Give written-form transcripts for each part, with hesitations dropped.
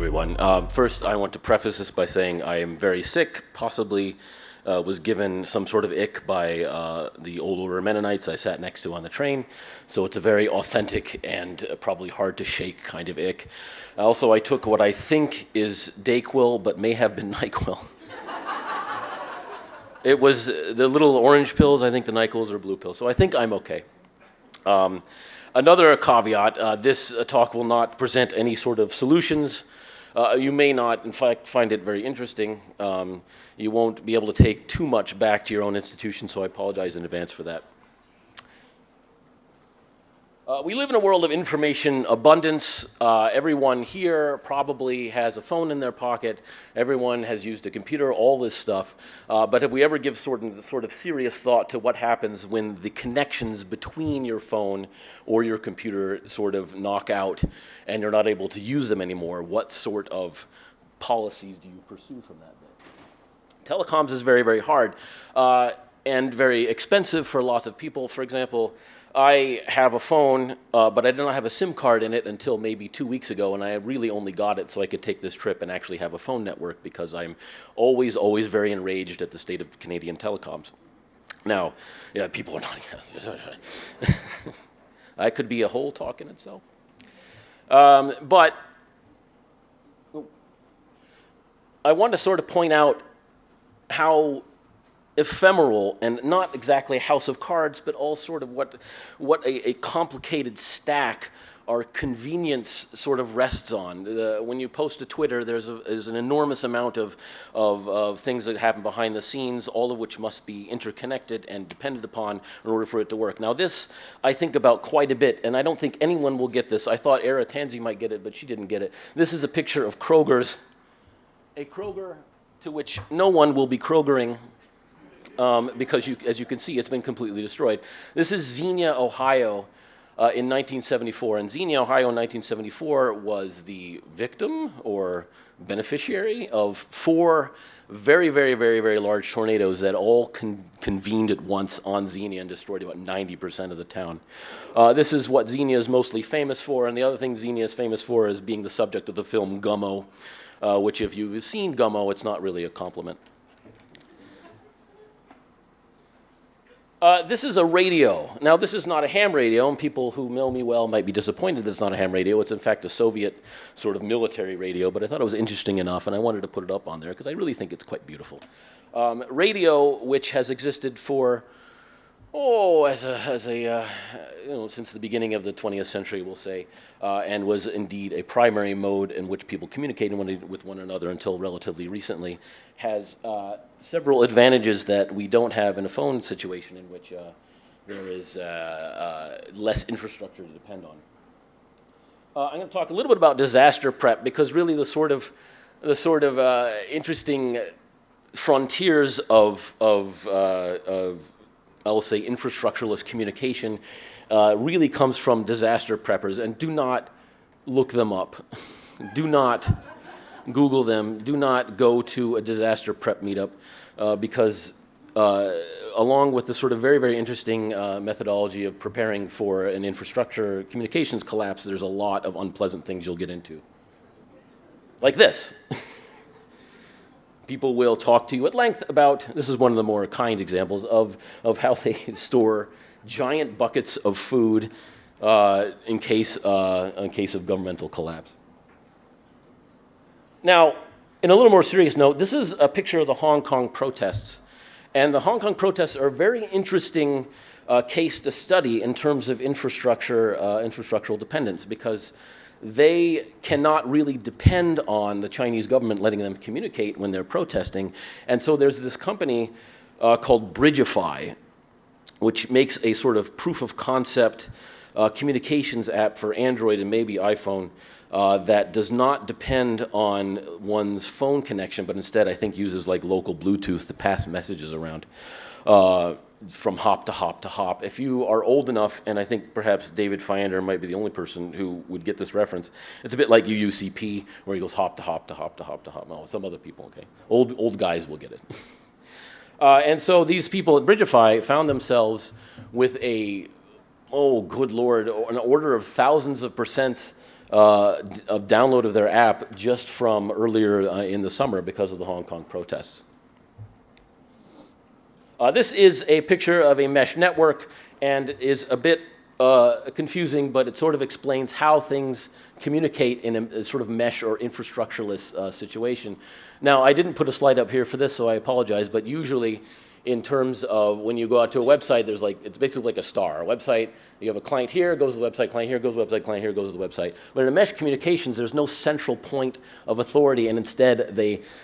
everyone. First, I want to preface this by saying I am very sick, possibly was given some sort of ick by the old order of Mennonites I sat next to on the train. So it's a very authentic and probably hard to shake kind of ick. Also, I took what I think is Dayquil, but may have been NyQuil. It was the little orange pills. I think the NyQuils are blue pills. So I think I'm okay. Another caveat, this talk will not present any sort of solutions. You may not, in fact, find it very interesting. You won't be able to take too much back to your own institution, so I apologize in advance for that. We live in a world of information abundance. Everyone here probably has a phone in their pocket. Everyone has used a computer, all this stuff. But if we ever give sort of serious thought to what happens when the connections between your phone or your computer sort of knock out and you're not able to use them anymore, what sort of policies do you pursue from that bit? Telecoms is very, very hard and very expensive for lots of people. For example, I have a phone, but I did not have a SIM card in it until maybe 2 weeks ago, and I really only got it so I could take this trip and actually have a phone network because I'm always, always very enraged at the state of Canadian telecoms. Now, yeah, people are not. That could be a whole talk in itself. But I want to sort of point out how ephemeral, and not exactly a house of cards, but all sort of what a complicated stack our convenience sort of rests on. When you post to Twitter, there's an enormous amount of things that happen behind the scenes, all of which must be interconnected and depended upon in order for it to work. Now this, I think about quite a bit, and I don't think anyone will get this. I thought Era Tansy might get it, but she didn't get it. This is a picture of Kroger's, a Kroger to which no one will be Krogering, because as you can see, it's been completely destroyed. This is Xenia, Ohio, in 1974. And Xenia, Ohio in 1974 was the victim or beneficiary of 4 very, very, very, very large tornadoes that all convened at once on Xenia and destroyed about 90% of the town. This is what Xenia is mostly famous for, and the other thing Xenia is famous for is being the subject of the film Gummo, which if you've seen Gummo, it's not really a compliment. This is a radio. Now, this is not a ham radio, and people who know me well might be disappointed that it's not a ham radio. It's, in fact, a Soviet sort of military radio, but I thought it was interesting enough, and I wanted to put it up on there because I really think it's quite beautiful. Radio, which has existed for, since the beginning of the 20th century, we'll say, and was indeed a primary mode in which people communicated with one another until relatively recently, has several advantages that we don't have in a phone situation in which there is less infrastructure to depend on. I'm going to talk a little bit about disaster prep because really the sort of interesting frontiers of I'll say infrastructureless communication really comes from disaster preppers, and do not look them up. Do not Google them. Do not go to a disaster prep meetup because along with the sort of very, very interesting methodology of preparing for an infrastructure communications collapse, there's a lot of unpleasant things you'll get into. Like this. People will talk to you at length about, this is one of the more kind examples of how they store giant buckets of food in case of governmental collapse. Now, in a little more serious note, this is a picture of the Hong Kong protests. And the Hong Kong protests are a very interesting case to study in terms of infrastructural dependence, because they cannot really depend on the Chinese government letting them communicate when they're protesting. And so there's this company called BridgeFi, which makes a sort of proof of concept communications app for Android and maybe iPhone that does not depend on one's phone connection, but instead I think uses like local Bluetooth to pass messages around from hop to hop to hop. If you are old enough, and I think perhaps David Fiander might be the only person who would get this reference, it's a bit like UUCP, where he goes hop to hop to hop to hop to hop. No, some other people, okay. Old guys will get it. And so these people at BridgeFi found themselves with good Lord, an order of thousands of percent of download of their app just from earlier in the summer because of the Hong Kong protests. This is a picture of a mesh network and is a bit confusing, but it sort of explains how things communicate in a sort of mesh or infrastructureless situation. Now, I didn't put a slide up here for this, so I apologize, but usually in terms of when you go out to a website, there's like, it's basically like a star. A website, you have a client here, goes to the website, client here, goes to the website, client here, goes to the website. But in a mesh communications, there's no central point of authority, and instead,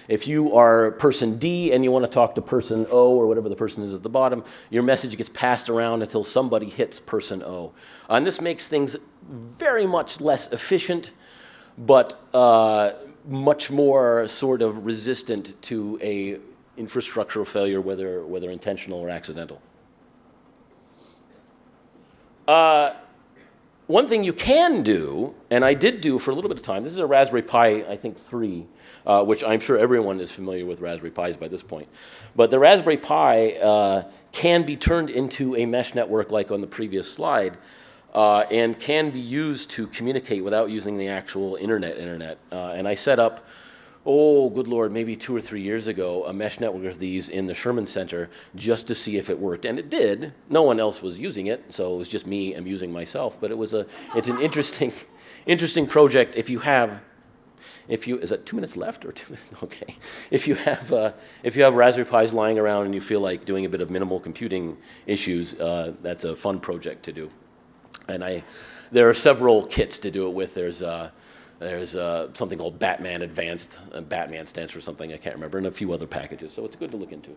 if you are person D and you want to talk to person O or whatever the person is at the bottom, your message gets passed around until somebody hits person O. And this makes things very much less efficient, but much more sort of resistant to a infrastructural failure, whether intentional or accidental. One thing you can do, and I did do for a little bit of time, this is a Raspberry Pi, I think 3, which I'm sure everyone is familiar with Raspberry Pis by this point. But the Raspberry Pi can be turned into a mesh network like on the previous slide, and can be used to communicate without using the actual internet. And I set up, oh, good Lord, maybe 2 or 3 years ago, a mesh network of these in the Sherman Center just to see if it worked. And it did. No one else was using it, so it was just me amusing myself. But it's an interesting project if you have, is that 2 minutes left or 2 minutes? Okay. If you have Raspberry Pis lying around and you feel like doing a bit of minimal computing issues, that's a fun project to do. And there are several kits to do it with. There's something called Batman Advanced, Batman stands for something, I can't remember, and a few other packages, so it's good to look into.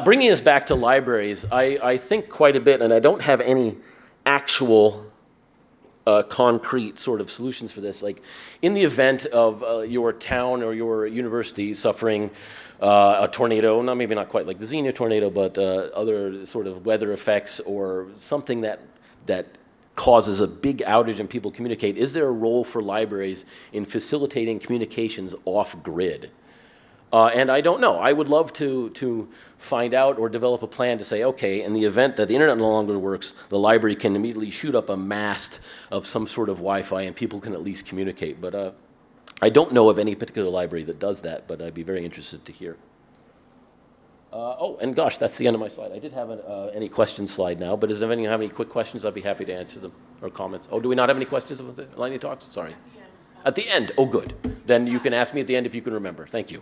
Bringing us back to libraries, I think quite a bit, and I don't have any actual concrete sort of solutions for this. Like, in the event of your town or your university suffering a tornado, maybe not quite like the Xenia tornado, but other sort of weather effects or something that causes a big outage and people communicate, is there a role for libraries in facilitating communications off-grid? And I don't know. I would love to find out or develop a plan to say, okay, in the event that the internet no longer works, the library can immediately shoot up a mast of some sort of Wi-Fi and people can at least communicate. But I don't know of any particular library that does that, but I'd be very interested to hear. Oh, and gosh, that's the end of my slide. I did have any questions slide now, but does anyone have any quick questions? I'd be happy to answer them, or comments. Oh, do we not have any questions about the Lightning Talks? Sorry. At the end. Oh, good. Then you can ask me at the end if you can remember. Thank you.